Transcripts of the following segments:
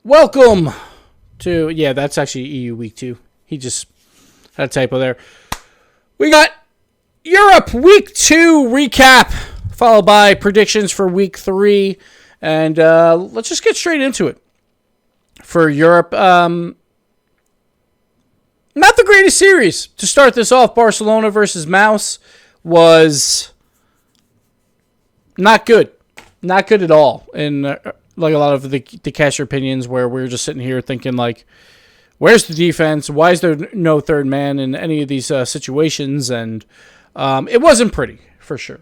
Welcome to, yeah, that's actually EU week 2. He just had a typo there. We got Europe week 2 recap, followed by predictions for week 3. And let's just get straight into it. For Europe, not the greatest series. To start this off, Barcelona versus Mouse was not good. Not good at all. And like a lot of the caster opinions where we're just sitting here thinking like, where's the defense? Why is there no third man in any of these situations? And it wasn't pretty, for sure.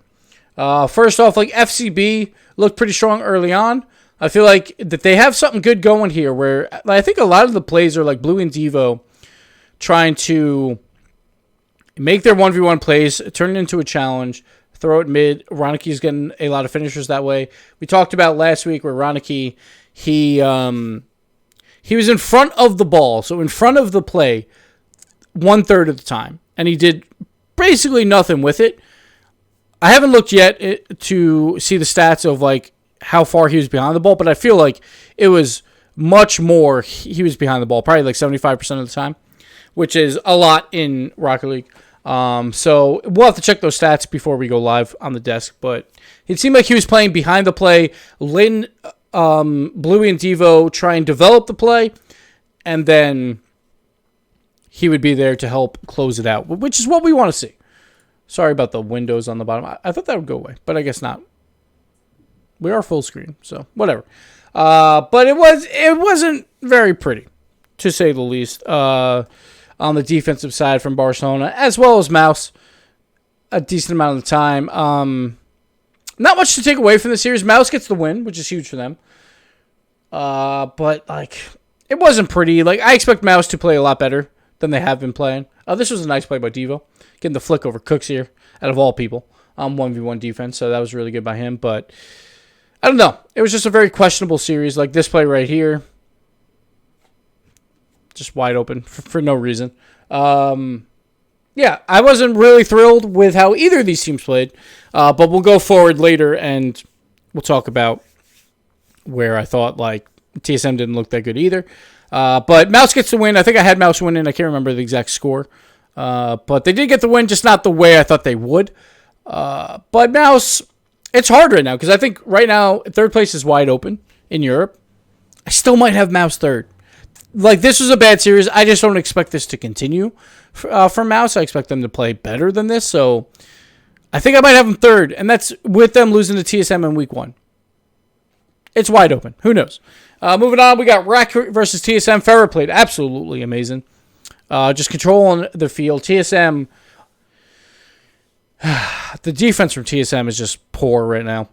First off, like FCB looked pretty strong early on. I feel like that they have something good going here where I think a lot of the plays are like Blue and Devo trying to make their 1v1 plays, turn it into a challenge, throw it mid. Roniki's getting a lot of finishers that way. We talked about last week where Roniki, he was in front of the ball, so in front of the play 1/3 of the time, and he did basically nothing with it. I haven't looked yet to see the stats of like how far he was behind the ball, but I feel like it was much more he was behind the ball, probably like 75% of the time, which is a lot in Rocket League. So we'll have to check those stats before we go live on the desk, but it seemed like he was playing behind the play, letting Bluey and Devo try and develop the play, and then he would be there to help close it out, which is what we want to see. Sorry about the windows on the bottom. I thought that would go away, but I guess not. We are full screen, so whatever. But it wasn't very pretty, to say the least, on the defensive side from Barcelona, as well as Mouse, a decent amount of the time. Not much to take away from the series. Mouse gets the win, which is huge for them. But like, it wasn't pretty. Like, I expect Mouse to play a lot better than they have been playing. This was a nice play by Devo, getting the flick over Cooks here, out of all people, 1v1 defense. So that was really good by him. But I don't know. It was just a very questionable series. Like this play right here, just wide open for no reason. Yeah, I wasn't really thrilled with how either of these teams played, but we'll go forward later and we'll talk about where I thought like TSM didn't look that good either. But Mouse gets the win. I think I had Mouse winning. I can't remember the exact score, but they did get the win, just not the way I thought they would. But Mouse, it's hard right now because I think right now third place is wide open in Europe. I still might have Mouse third. Like, this was a bad series. I just don't expect this to continue for Mouse. I expect them to play better than this. So I think I might have them third, and that's with them losing to TSM in week 1. It's wide open. Who knows? Moving on, we got Rack versus TSM. Ferrer played absolutely amazing. Just controlling the field. TSM, the defense from TSM is just poor right now.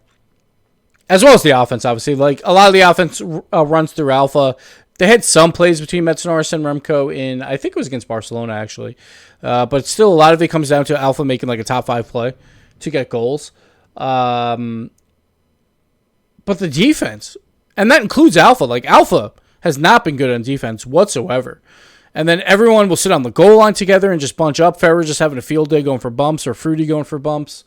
As well as the offense, obviously. Like, a lot of the offense runs through Alpha. They had some plays between Metsonoris and Remco in, I think it was against Barcelona, actually. But still, a lot of it comes down to Alpha making like a top 5 play to get goals. But the defense, and that includes Alpha. Like, Alpha has not been good on defense whatsoever. And then everyone will sit on the goal line together and just bunch up. Ferrer just having a field day going for bumps, or Fruity going for bumps.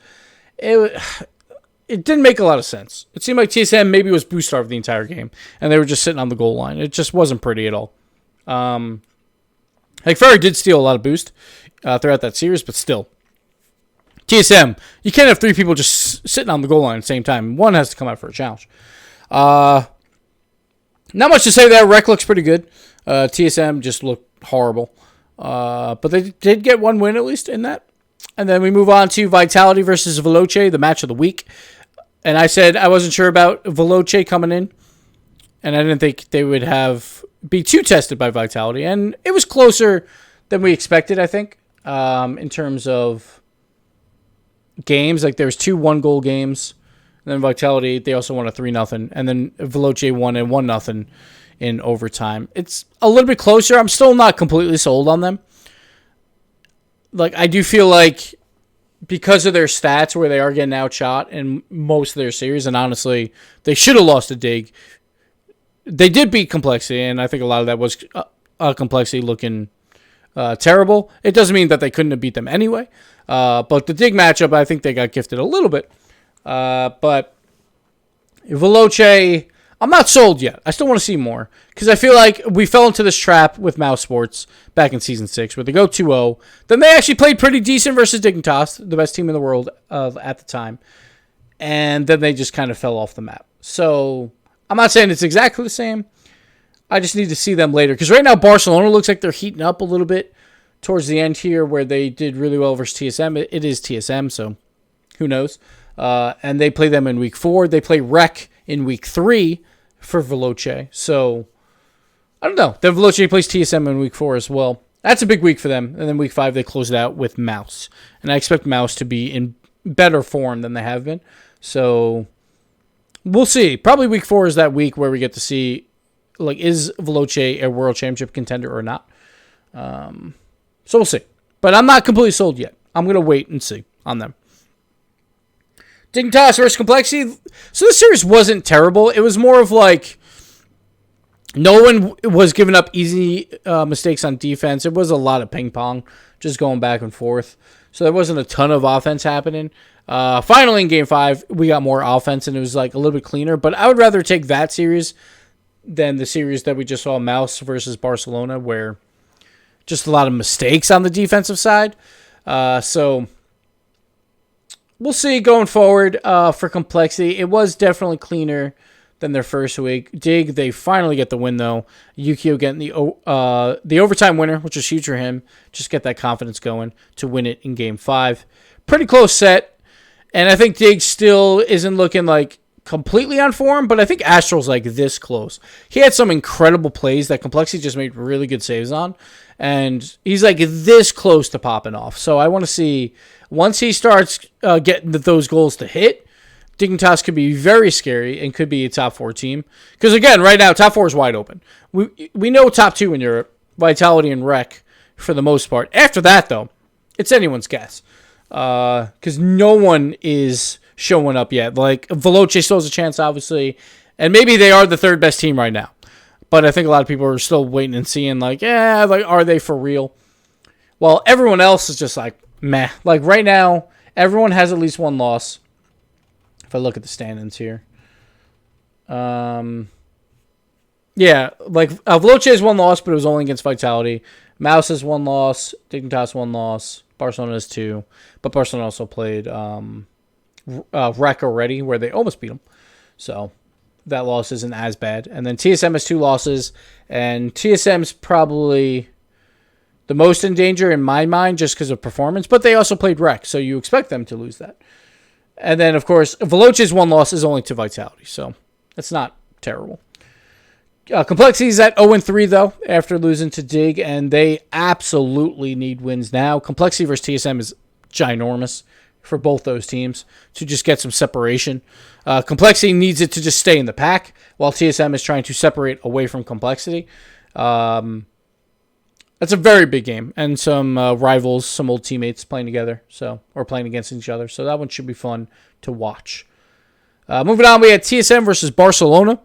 It didn't make a lot of sense. It seemed like TSM maybe was boost starved the entire game, and they were just sitting on the goal line. It just wasn't pretty at all. Like, Ferrer did steal a lot of boost throughout that series, but still. TSM, you can't have 3 people just sitting on the goal line at the same time. One has to come out for a challenge. Not much to say there. Rec looks pretty good. TSM just looked horrible. But they did get one win at least in that. And then we move on to Vitality versus Veloce, the match of the week. And I said I wasn't sure about Veloce coming in. And I didn't think they would be too tested by Vitality. And it was closer than we expected, I think, in terms of games. Like, there was 2 1-goal games. And then Vitality, they also won a 3-0. And then Veloce won a 1-0 in overtime. It's a little bit closer. I'm still not completely sold on them. Like, I do feel like because of their stats where they are getting outshot in most of their series, and honestly, they should have lost to Dig. They did beat Complexity, and I think a lot of that was Complexity looking terrible. It doesn't mean that they couldn't have beat them anyway. But the Dig matchup, I think they got gifted a little bit. But Veloce, I'm not sold yet. I still want to see more because I feel like we fell into this trap with Mouse Sports back in Season 6 where they go 2-0. Then they actually played pretty decent versus Dignitas, the best team in the world at the time. And then they just kind of fell off the map. So I'm not saying it's exactly the same. I just need to see them later because right now Barcelona looks like they're heating up a little bit towards the end here where they did really well versus TSM. It is TSM, so who knows? And they play them in week 4. They play Rec in week 3 for Veloce. So, I don't know. Then Veloce plays TSM in week 4 as well. That's a big week for them. And then week 5, they close it out with Mouse. And I expect Mouse to be in better form than they have been. So, we'll see. Probably week 4 is that week where we get to see, like, is Veloce a world championship contender or not? So, we'll see. But I'm not completely sold yet. I'm going to wait and see on them. Dignitas versus Complexity. So this series wasn't terrible. It was more of like no one was giving up easy mistakes on defense. It was a lot of ping pong, just going back and forth. So there wasn't a ton of offense happening. Finally, in Game 5, we got more offense, and it was like a little bit cleaner. But I would rather take that series than the series that we just saw, Mouse versus Barcelona, where just a lot of mistakes on the defensive side. So we'll see going forward for Complexity. It was definitely cleaner than their first week. Dig, they finally get the win, though. Yukio getting the overtime winner, which is huge for him. Just get that confidence going to win it in Game 5. Pretty close set. And I think Dig still isn't looking like completely on form, but I think Astral's like this close. He had some incredible plays that Complexity just made really good saves on. And he's like this close to popping off. So I want to see, once he starts getting those goals to hit, Dignitas could be very scary and could be a top 4 team. Because again, right now, top 4 is wide open. We know top 2 in Europe, Vitality and Rec for the most part. After that, though, it's anyone's guess. Because no one is showing up yet. Like, Veloce still has a chance, obviously. And maybe they are the 3rd best team right now. But I think a lot of people are still waiting and seeing, like, yeah, like, are they for real? Well, everyone else is just like, meh. Like, right now, everyone has at least one loss. If I look at the standings here. Yeah, like, Veloce has one loss, but it was only against Vitality. Mouse has one loss. Dignitas one loss. Barcelona has 2. But Barcelona also played Rec already, where they almost beat them. So that loss isn't as bad. And then TSM has 2 losses. And TSM's probably the most in danger in my mind just because of performance. But they also played Rec, so you expect them to lose that. And then, of course, Veloce's one loss is only to Vitality. So that's not terrible. Complexity is at 0-3, though, after losing to Dig. And they absolutely need wins now. Complexity versus TSM is ginormous for both those teams to just get some separation. Complexity needs it to just stay in the pack, while TSM is trying to separate away from Complexity. That's a very big game, and some rivals, some old teammates playing together, or playing against each other. So that one should be fun to watch. Moving on, we had TSM versus Barcelona,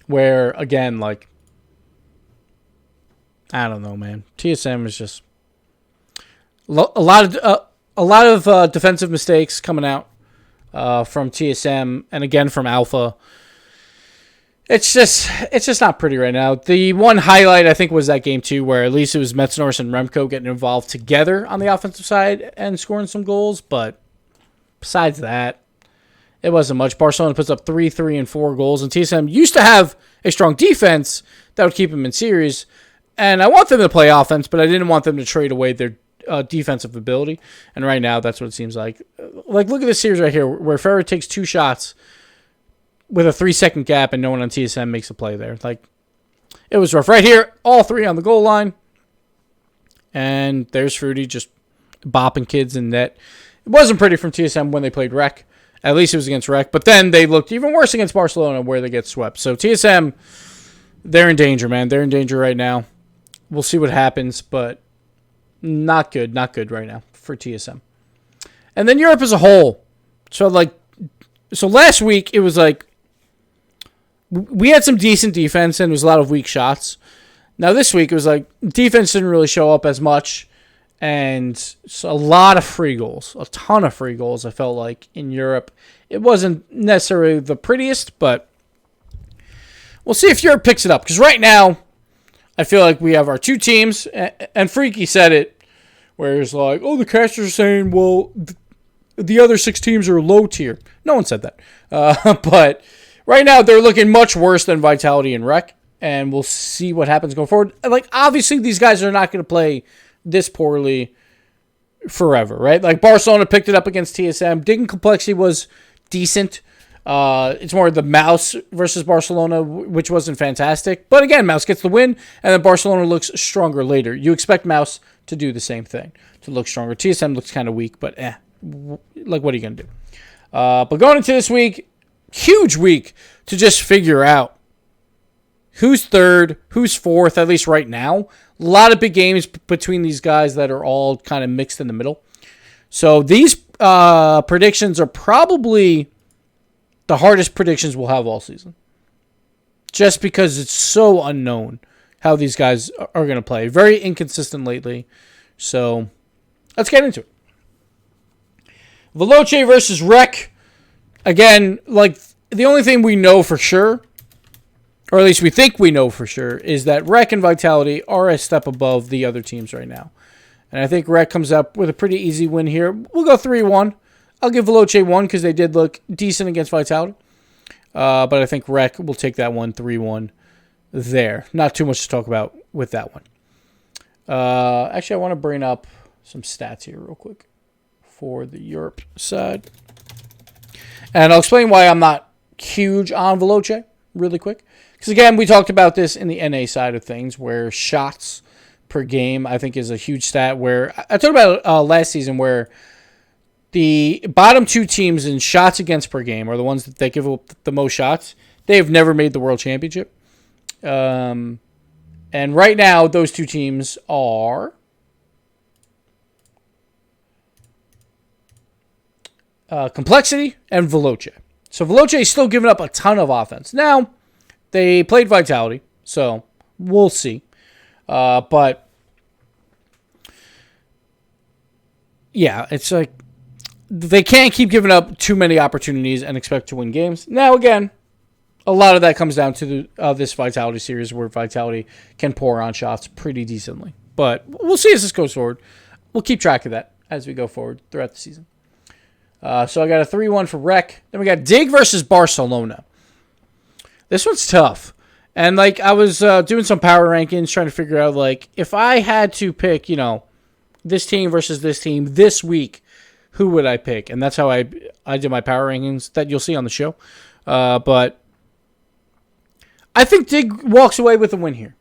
where again, like, I don't know, man. TSM is just a lot of defensive mistakes coming out from TSM and again from Alpha. It's just not pretty right now. The one highlight I think was that game 2 where at least it was Metznors and Remco getting involved together on the offensive side and scoring some goals. But besides that, it wasn't much. Barcelona puts up 3, 3, and 4 goals, and TSM used to have a strong defense that would keep them in series. And I want them to play offense, but I didn't want them to trade away their defensive ability. And right now, that's what it seems like. Like, look at this series right here, where Ferrer takes 2 shots with a 3-second gap, and no one on TSM makes a play there. Like, it was rough. Right here, all 3 on the goal line. And there's Fruity just bopping kids in net. It wasn't pretty from TSM when they played Rec. At least it was against Rec. But then they looked even worse against Barcelona, where they get swept. So TSM, they're in danger, man. They're in danger right now. We'll see what happens, but not good. Not good right now for TSM. And then Europe as a whole. So last week, it was like, we had some decent defense, and it was a lot of weak shots. Now this week, it was like, defense didn't really show up as much, and so a lot of free goals. A ton of free goals, I felt like, in Europe. It wasn't necessarily the prettiest, but We'll see if Europe picks it up. Because right now, I feel like we have our two teams. And Freaky said it, where it's like, oh, the casters are saying, well, the other 6 teams are low tier. No one said that. But right now, they're looking much worse than Vitality and Rec. And we'll see what happens going forward. Like, obviously, these guys are not going to play this poorly forever, right? Like, Barcelona picked it up against TSM. Dig and Complexity was decent. It's more the Mouse versus Barcelona, which wasn't fantastic. But again, Mouse gets the win, and then Barcelona looks stronger later. You expect Mouse to do the same thing, to look stronger. TSM looks kind of weak, but like, what are you going to do? But going into this week, huge week to just figure out who's third, who's fourth, at least right now. A lot of big games between these guys that are all kind of mixed in the middle. So these predictions are probably the hardest predictions we'll have all season. Just because it's so unknown how these guys are going to play. Very inconsistent lately. So let's get into it. Veloce versus Rec. Again, like, the only thing we know for sure, or at least we think we know for sure, is that Rec and Vitality are a step above the other teams right now. And I think Rec comes up with a pretty easy win here. We'll go 3-1. I'll give Veloce 1 because they did look decent against Vitality. But I think Rec will take that one 3-1 there. Not too much to talk about with that one. Actually, I want to bring up some stats here real quick for the Europe side. And I'll explain why I'm not huge on Veloce really quick. Because, again, we talked about this in the NA side of things, where shots per game, I think, is a huge stat. Where I talked about last season, where the bottom 2 teams in shots against per game are the ones that give up the most shots. They have never made the World Championship. And right now, those 2 teams are Complexity and Veloce. So Veloce is still giving up a ton of offense. Now, they played Vitality, so we'll see. But, yeah, it's like they can't keep giving up too many opportunities and expect to win games. Now, again, a lot of that comes down to this Vitality series where Vitality can pour on shots pretty decently. But we'll see as this goes forward. We'll keep track of that as we go forward throughout the season. So I got a 3-1 for Rec. Then we got Dig versus Barcelona. This one's tough. And, like, I was doing some power rankings trying to figure out, like, if I had to pick, this team versus this team this week, who would I pick? And that's how I did my power rankings that you'll see on the show. But I think Dig walks away with a win here.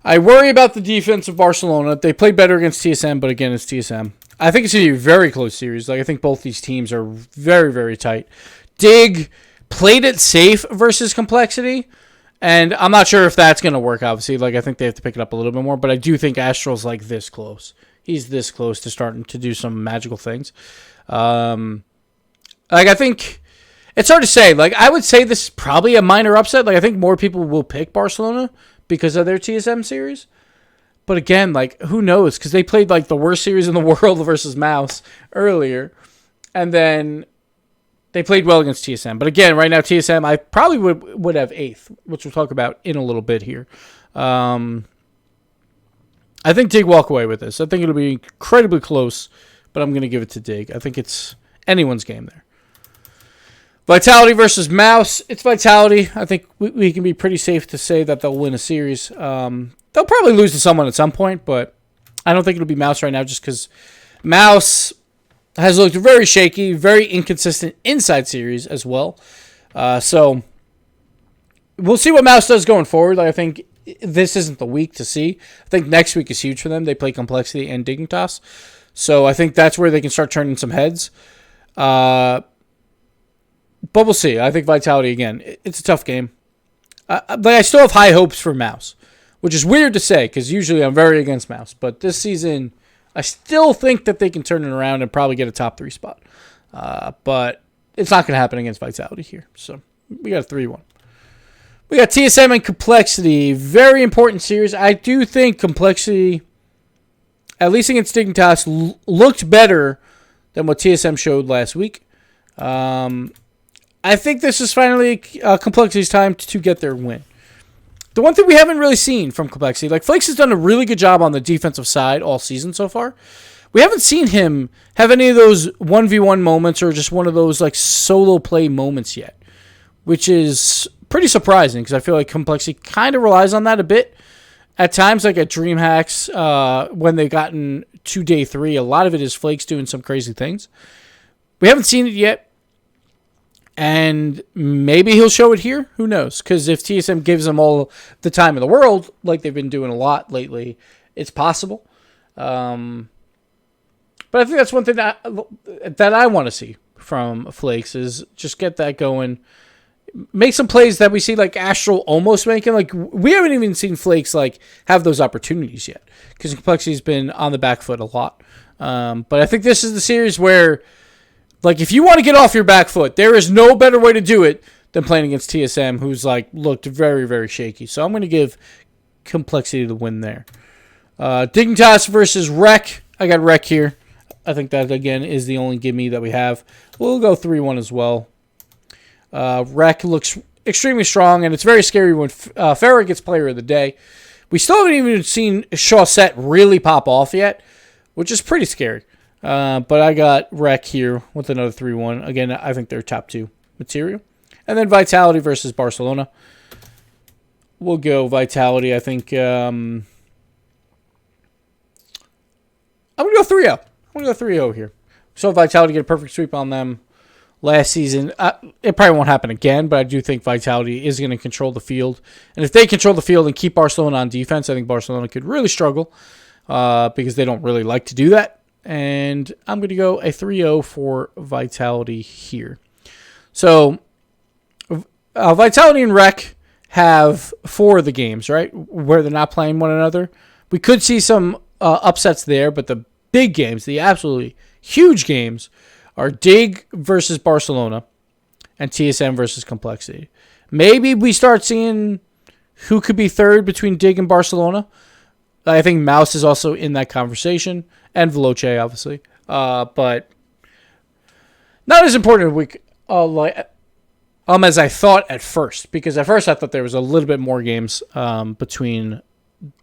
I worry about the defense of Barcelona. They played better against TSM, but again, it's TSM. I think it's going to be a very close series. Like, I think both these teams are very, very tight. Dig played it safe versus Complexity, and I'm not sure if that's going to work, obviously. Like, I think they have to pick it up a little bit more, but I do think Astral's, like, this close. He's this close to starting to do some magical things. Like, I think it's hard to say. Like, I would say this is probably a minor upset. Like, I think more people will pick Barcelona because of their TSM series. But again, like, who knows? Because they played, like, the worst series in the world versus Mouse earlier. And then they played well against TSM. But again, right now, TSM, I probably would have 8th, which we'll talk about in a little bit here. I think Dig walk away with this. I think it'll be incredibly close, but I'm going to give it to Dig. I think it's anyone's game there. Vitality versus Mouse. It's Vitality. I think we can be pretty safe to say that they'll win a series. They'll probably lose to someone at some point, but I don't think it'll be Mouse right now just because Mouse has looked very shaky, very inconsistent inside series as well. So we'll see what Mouse does going forward. Like, I think this isn't the week to see. I think next week is huge for them. They play Complexity and Dignitas. So I think that's where they can start turning some heads. But we'll see. I think Vitality, again, it's a tough game. But I still have high hopes for Mouse, which is weird to say because usually I'm very against Mouse. But this season, I still think that they can turn it around and probably get a top 3 spot. But it's not going to happen against Vitality here. So we got a 3-1. We got TSM and Complexity. Very important series. I do think Complexity, at least against Dignitas, looked better than what TSM showed last week. I think this is finally Complexity's time to get their win. The one thing we haven't really seen from Complexity, like Flakes has done a really good job on the defensive side all season so far. We haven't seen him have any of those 1v1 moments or just one of those like solo play moments yet, which is pretty surprising because I feel like Complexity kind of relies on that a bit. At times, like at DreamHacks, when they've gotten to day 3, a lot of it is Flakes doing some crazy things. We haven't seen it yet, and maybe he'll show it here. Who knows? Because if TSM gives him all the time in the world, like they've been doing a lot lately, it's possible. But I think that's one thing that I want to see from Flakes is just get that going. Make some plays that we see like Astral almost making. Like we haven't even seen Flakes like have those opportunities yet because Complexity's been on the back foot a lot. But I think this is the series where, like, if you want to get off your back foot, there is no better way to do it than playing against TSM, who's like looked very, very shaky. So I'm going to give Complexity the win there. Dignitas versus Rec. I got Rec here. I think that again is the only gimme that we have. We'll go 3-1 as well. Rec looks extremely strong, and it's very scary when Farrah gets Player of the Day. We still haven't even seen Chaussette really pop off yet, which is pretty scary. But I got Rec here with another 3-1. Again, I think they're top 2 material. And then Vitality versus Barcelona. We'll go Vitality. I think I'm going to go 3-0. I'm going to go 3-0 here. So Vitality get a perfect sweep on them last season. It probably won't happen again, but I do think Vitality is going to control the field. And if they control the field and keep Barcelona on defense, I think Barcelona could really struggle because they don't really like to do that. And I'm going to go a 3-0 for Vitality here. So Vitality and Rec have 4 of the games, right, where they're not playing one another. We could see some upsets there, but the big games, the absolutely huge games, are Dig versus Barcelona and TSM versus Complexity. Maybe we start seeing who could be third between Dig and Barcelona. I think Mouse is also in that conversation, and Veloce, obviously. But not as important as I thought at first, because at first I thought there was a little bit more games between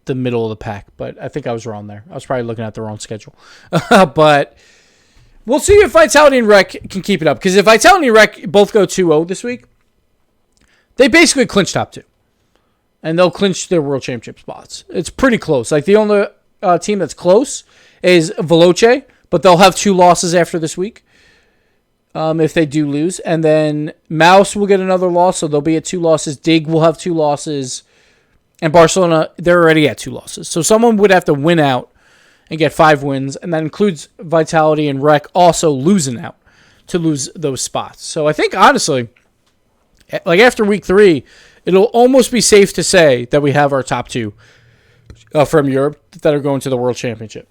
the middle of the pack, but I think I was wrong there. I was probably looking at the wrong schedule. But we'll see if Vitality and Rec can keep it up, because if Vitality and Rec both go 2-0 this week, they basically clinch top 2. And they'll clinch their World Championship spots. It's pretty close. Like, the only team that's close is Veloce, but they'll have 2 losses after this week if they do lose. And then Mouse will get another loss, so they'll be at 2 losses. Dig will have 2 losses. And Barcelona, they're already at 2 losses. So someone would have to win out and get 5 wins, and that includes Vitality and Rec also losing out to lose those spots. So I think, honestly, like after week 3, it'll almost be safe to say that we have our top 2 from Europe that are going to the World Championship.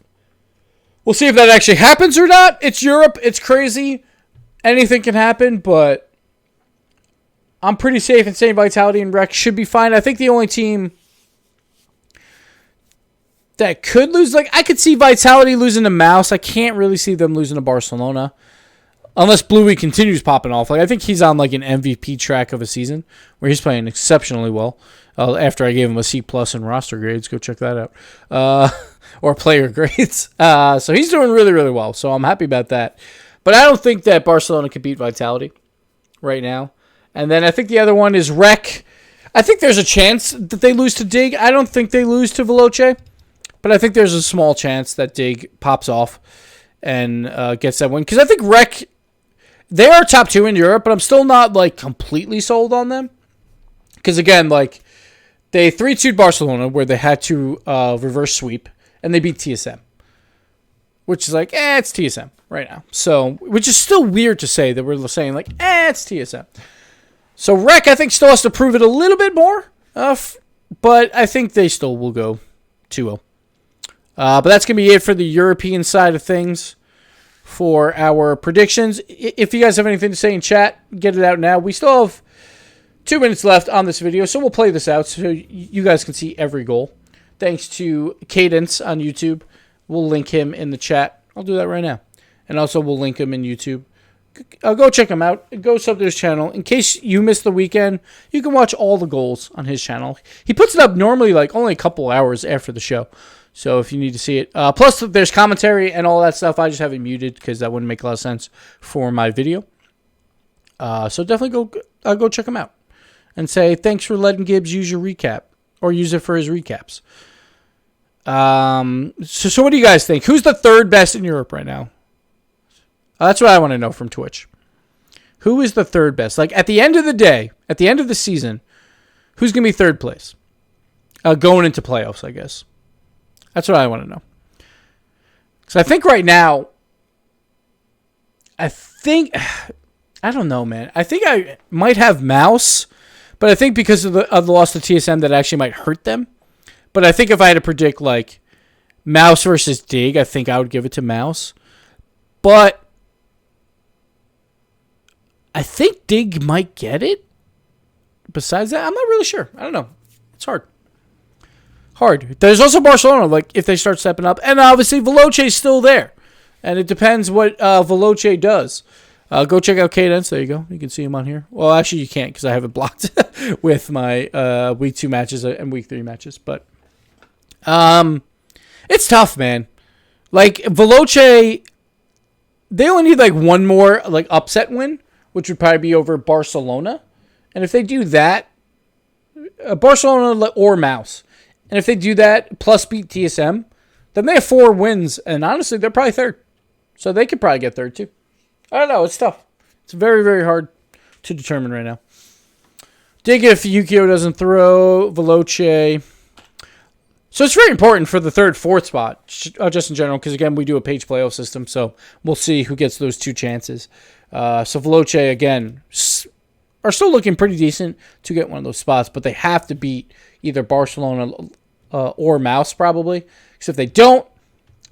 We'll see if that actually happens or not. It's Europe. It's crazy. Anything can happen, but I'm pretty safe in saying Vitality and Rec should be fine. I think the only team that could lose, like, I could see Vitality losing to Mouse. I can't really see them losing to Barcelona. Unless Bluey continues popping off. Like, I think he's on like an MVP track of a season where he's playing exceptionally well. After I gave him a C+ in roster grades, go check that out. Or player grades. So he's doing really, really well. So I'm happy about that. But I don't think that Barcelona can beat Vitality right now. And then I think the other one is Rec. I think there's a chance that they lose to Dig. I don't think they lose to Veloce. But I think there's a small chance that Dig pops off and gets that win. Because I think Rec, they are top 2 in Europe, but I'm still not like completely sold on them. Because again, like they 3-2'd Barcelona where they had to reverse sweep, and they beat TSM. Which is like, it's TSM right now. So, which is still weird to say that we're saying like, it's TSM. So Rec, I think, still has to prove it a little bit more. But I think they still will go 2-0. But that's going to be it for the European side of things for our predictions. If you guys have anything to say in chat, get it out now. We still have 2 minutes left on this video, so we'll play this out so you guys can see every goal. Thanks to Kdence on YouTube. We'll link him in the chat. I'll do that right now. And also we'll link him in YouTube go check him out. Go sub to his channel. In case you missed the weekend, you can watch all the goals on his channel. He puts it up normally like only a couple hours after the show. So if you need to see it. Plus, there's commentary and all that stuff. I just have it muted because that wouldn't make a lot of sense for my video. So definitely go check him out. And say, thanks for letting Gibbs use your recap. Or use it for his recaps. So what do you guys think? Who's the third best in Europe right now? That's what I want to know from Twitch. Who is the third best? Like, at the end of the day, at the end of the season, who's going to be third place? Going into playoffs, I guess. That's what I want to know. Because I think right now, I don't know, man. I think I might have Mouse, but I think because of the loss to TSM, that actually might hurt them. But I think if I had to predict, like, Mouse versus Dig, I think I would give it to Mouse. But I think Dig might get it. Besides that, I'm not really sure. I don't know. It's hard. There's also Barcelona, like, if they start stepping up. And obviously, Veloce's still there. And it depends what Veloce does. Go check out Kdence. There you go. You can see him on here. Well, actually, you can't because I have it blocked with my week 2 matches and week 3 matches. But it's tough, man. Like, Veloce, they only need, like, one more, like, upset win, which would probably be over Barcelona. And if they do that, Barcelona or Mouse. And if they do that, plus beat TSM, then they have 4 wins. And honestly, they're probably third. So they could probably get third, too. I don't know. It's tough. It's very, very hard to determine right now. Dig if Yukio doesn't throw. Veloce. So it's very important for the third, fourth spot, just in general, because, again, we do a page playoff system. So we'll see who gets those 2 chances. So Veloce, again, are still looking pretty decent to get one of those spots. But they have to beat either Barcelona or Mouse, probably. Because if they don't,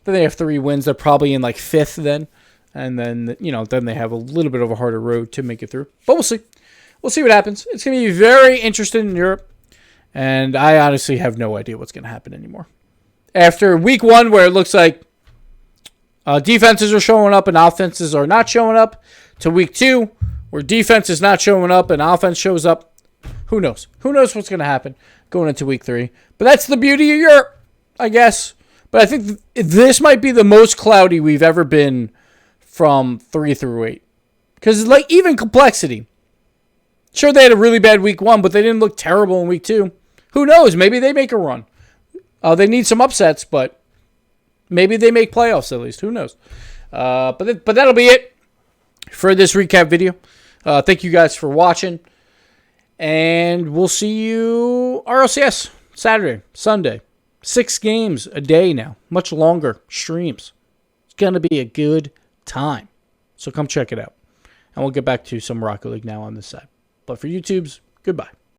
then they have 3 wins. They're probably in, like, 5th then. And then, then they have a little bit of a harder road to make it through. But we'll see. We'll see what happens. It's going to be very interesting in Europe. And I honestly have no idea what's going to happen anymore. After week 1, where it looks like defenses are showing up and offenses are not showing up, to week 2, where defense is not showing up and offense shows up, who knows? Who knows what's going to happen going into week 3. But that's the beauty of Europe, I guess. But I think this might be the most cloudy we've ever been from 3 through 8. Because, like, even complexity. Sure, they had a really bad week 1, but they didn't look terrible in week 2. Who knows? Maybe they make a run. They need some upsets, but maybe they make playoffs at least. Who knows? But that'll be it for this recap video. Thank you guys for watching. And we'll see you RLCS Saturday, Sunday. 6 games a day now. Much longer streams. It's going to be a good time. So come check it out. And we'll get back to some Rocket League now on this side. But for YouTube's, goodbye.